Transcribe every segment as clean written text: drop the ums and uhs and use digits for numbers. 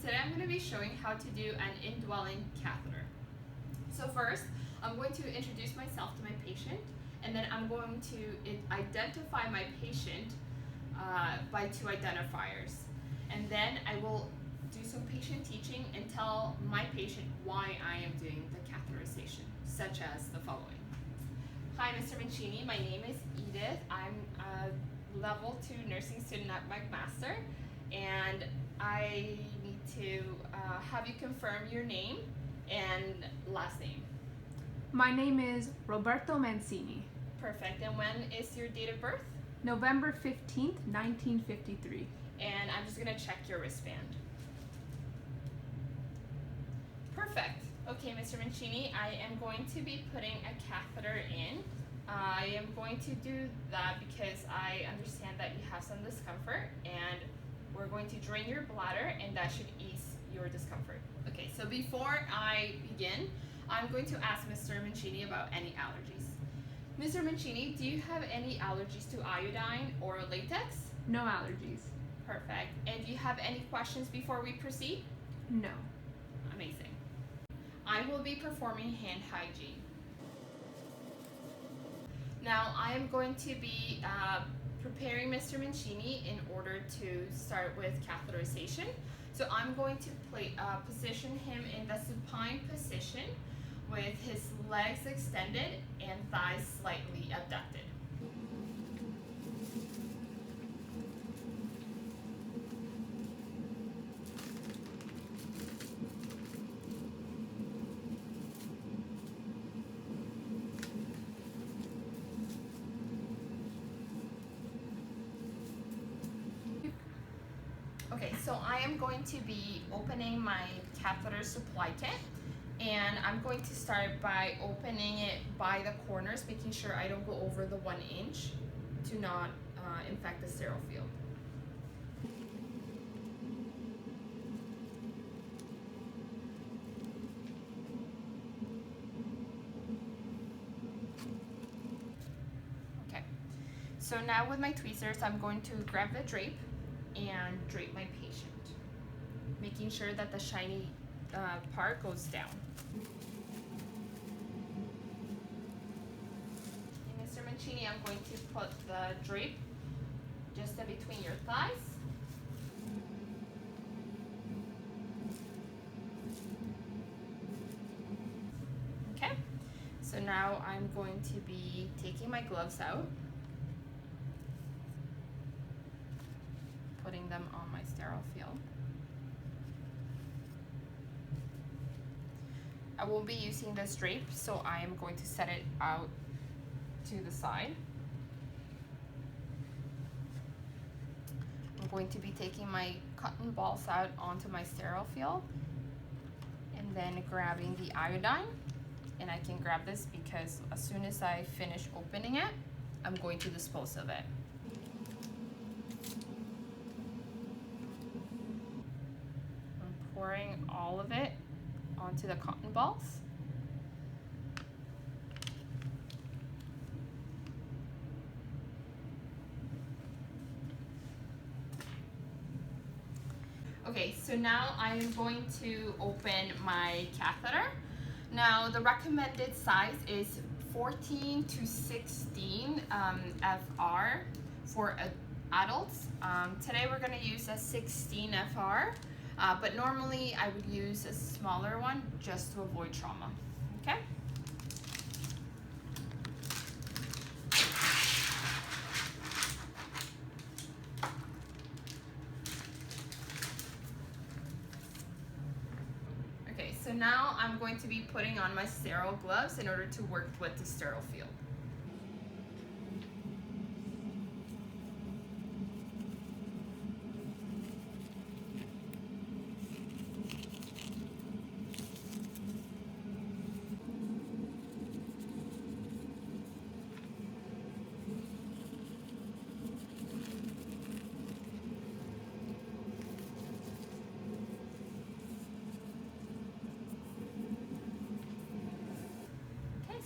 today I'm going to be showing how to do an indwelling catheter. So first, I'm going to introduce myself to my patient, and then I'm going to identify my patient by two identifiers. And then I will do some patient teaching and tell my patient why I am doing the catheterization, such as the following. Hi, Mr. Mancini. My name is Edith. I'm a level 2 nursing student at McMaster, and I need to have you confirm your name and last name. My name is Roberto Mancini. Perfect. And when is your date of birth? November 15th, 1953. And I'm just going to check your wristband. Perfect. Okay, Mr. Mancini, I am going to be putting a catheter in. I am going to do that because I understand that you have some discomfort, and we're going to drain your bladder, and that should ease your discomfort. Okay, so before I begin, I'm going to ask Mr. Mancini about any allergies. Mr. Mancini, do you have any allergies to iodine or latex? No allergies. Perfect. And do you have any questions before we proceed? No. Amazing. I will be performing hand hygiene. Now I am going to be preparing Mr. Mancini in order to start with catheterization. So I'm going to position him in the supine position with his legs extended and thighs slightly abducted. Okay, so I am going to be opening my catheter supply kit, and I'm going to start by opening it by the corners, making sure I don't go over the 1 inch to not infect the sterile field. Okay, so now with my tweezers, I'm going to grab the drape and drape my patient, making sure that the shiny part goes down. And Mr. Mancini, I'm going to put the drape just in between your thighs. Okay, so now I'm going to be taking my gloves out, putting them on my sterile field. I won't be using this drape, so I am going to set it out to the side. I'm going to be taking my cotton balls out onto my sterile field and then grabbing the iodine. And I can grab this because as soon as I finish opening it, I'm going to dispose of it. Pouring all of it onto the cotton balls. Okay, so now I am going to open my catheter. Now the recommended size is 14 to 16 FR for adults. Today we're going to use a 16 FR. But normally I would use a smaller one just to avoid trauma, okay? Okay, so now I'm going to be putting on my sterile gloves in order to work with the sterile field.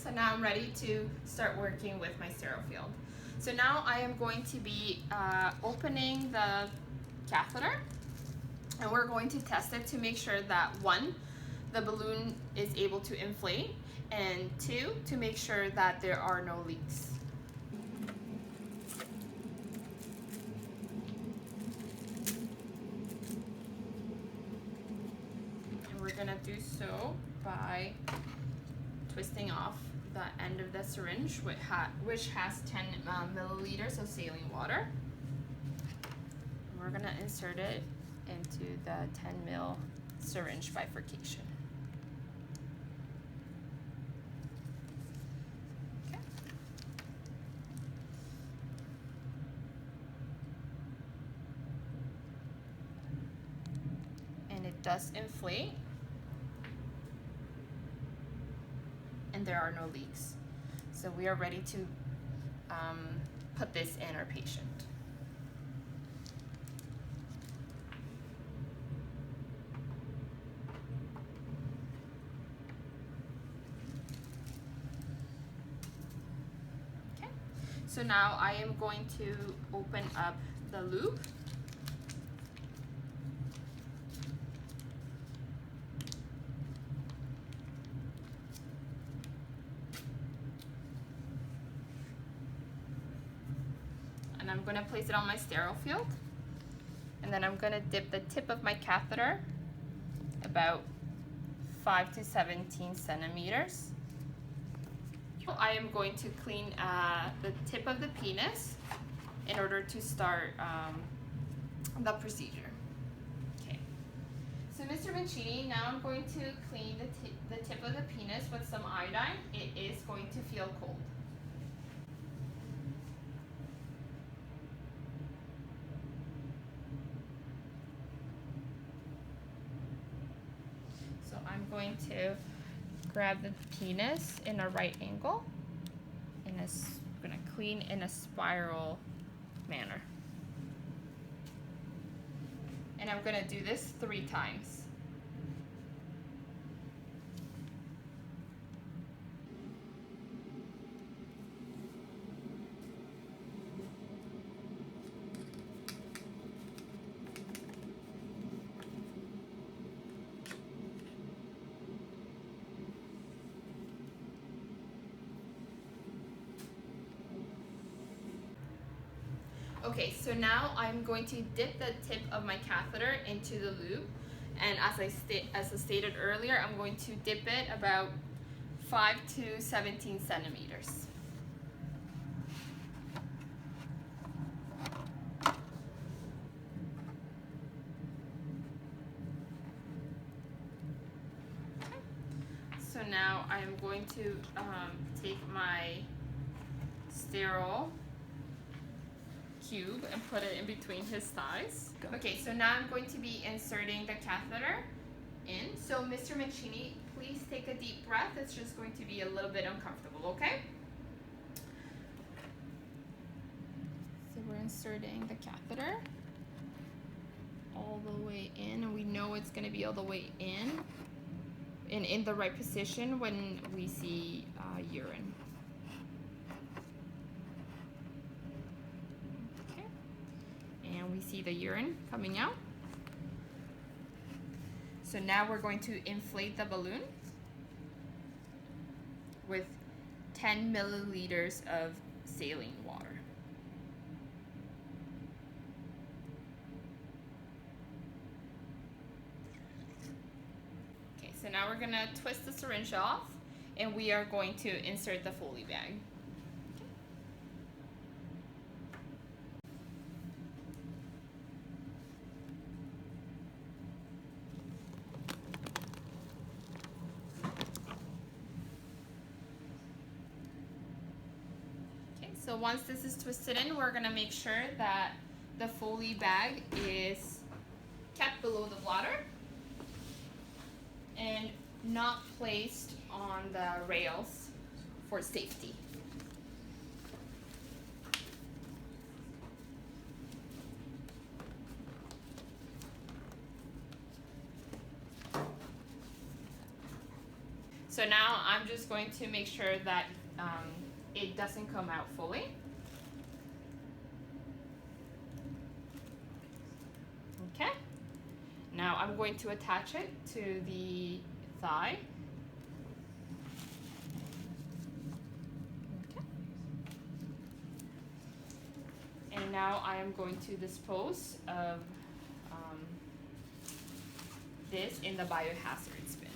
So now I'm ready to start working with my sterile field. So now I am going to be opening the catheter And we're going to test it to make sure that 1, the balloon is able to inflate, and 2, to make sure that there are no leaks. And we're gonna do so by twisting off the end of the syringe, which has 10 milliliters of saline water. And we're gonna insert it into the 10 ml syringe bifurcation. Okay. And it does inflate, and there are no leaks. So we are ready to put this in our patient. Okay, so now I am going to open up the loop. And I'm going to place it on my sterile field, and then I'm going to dip the tip of my catheter about 5 to 17 centimeters. I am going to clean the tip of the penis in order to start the procedure. Okay, so Mr. Mancini, now I'm going to clean the tip of the penis with some iodine. It is going to feel cold. I'm going to grab the penis in a right angle, and I'm going to clean in a spiral manner. And I'm going to do this 3 times. Okay, so now I'm going to dip the tip of my catheter into the loop, and as I stated earlier, I'm going to dip it about 5 to 17 centimeters. Okay. So now I am going to take my sterile cube and put it in between his thighs. Okay, so now I'm going to be inserting the catheter in. So Mr. Mancini, please take a deep breath. It's just going to be a little bit uncomfortable, okay? So we're inserting the catheter all the way in, and we know it's going to be all the way in and in the right position when we see urine. And we see the urine coming out. So now we're going to inflate the balloon with 10 milliliters of saline water. Okay, so now we're gonna twist the syringe off, and we are going to insert the Foley bag. So once this is twisted in, we're gonna make sure that the Foley bag is kept below the bladder and not placed on the rails for safety. So now I'm just going to make sure that it doesn't come out fully. Okay. Now I'm going to attach it to the thigh. Okay. And now I am going to dispose of this in the biohazard bin.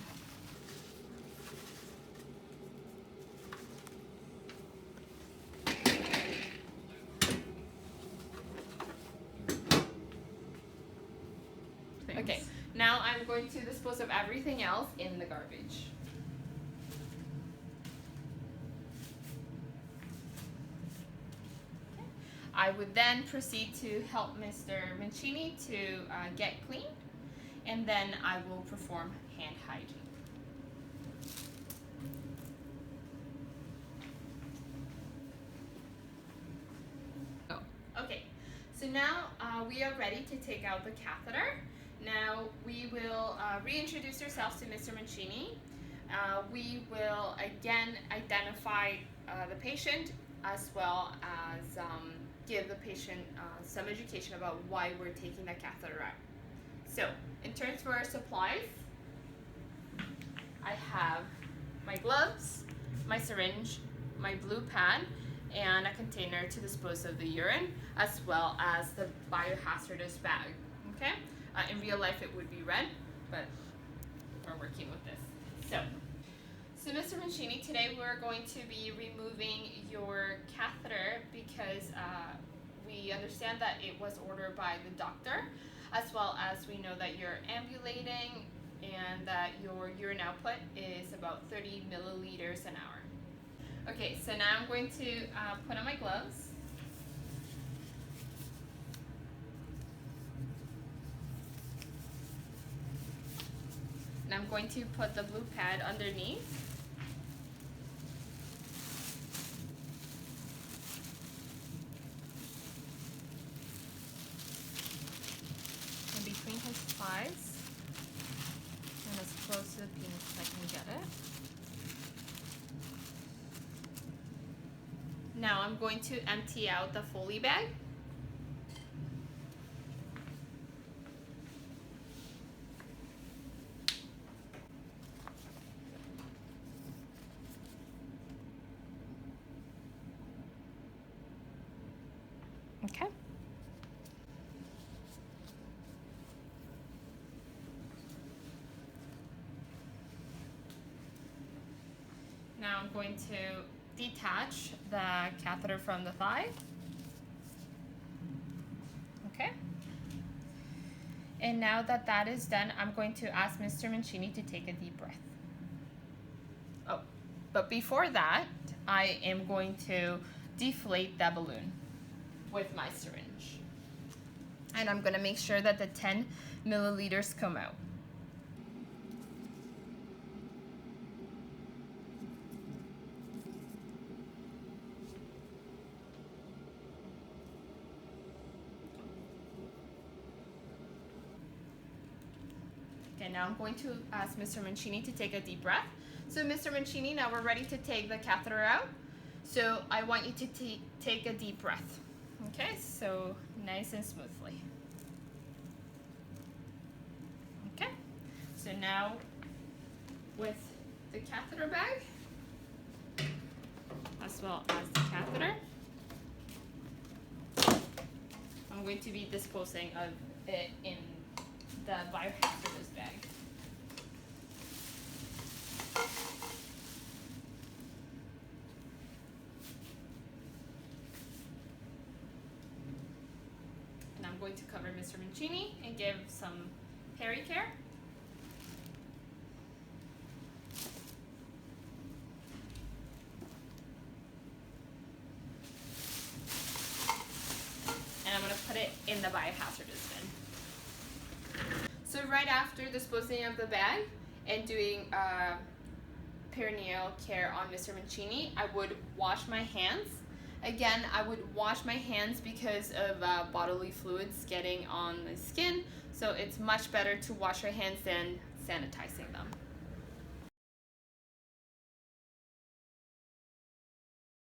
Okay, now I'm going to dispose of everything else in the garbage. I would then proceed to help Mr. Mancini to get clean, and then I will perform hand hygiene. Okay, so now we are ready to take out the catheter. Now we will reintroduce ourselves to Mr. Mancini. We will again identify the patient, as well as give the patient some education about why we're taking the catheter out. So, in terms for our supplies, I have my gloves, my syringe, my blue pad, and a container to dispose of the urine, as well as the biohazardous bag. Okay? In real life it would be red, but we're working with this. So Mr. Mancini, today we're going to be removing your catheter because we understand that it was ordered by the doctor, as well as we know that you're ambulating and that your urine output is about 30 milliliters an hour. Okay, so now I'm going to put on my gloves. And I'm going to put the blue pad underneath. In between his thighs. And as close to the penis as I can get it. Now I'm going to empty out the Foley bag. Okay. Now I'm going to detach the catheter from the thigh. Okay. And now that that is done, I'm going to ask Mr. Mancini to take a deep breath. Oh, but before that, I am going to deflate the balloon with my syringe. And I'm going to make sure that the 10 milliliters come out. Okay, now I'm going to ask Mr. Mancini to take a deep breath. So Mr. Mancini, now we're ready to take the catheter out. So I want you to take a deep breath. Okay, so nice and smoothly. Okay, so now with the catheter bag, as well as the catheter, I'm going to be disposing of it in the biohazardous bag. And I'm going to cover Mr. Mancini and give some peri-care. And I'm going to put it in the biohazardous bin. So right after disposing of the bag and doing perineal care on Mr. Mancini, I would wash my hands. Again, I would wash my hands because of bodily fluids getting on the skin, so it's much better to wash your hands than sanitizing them.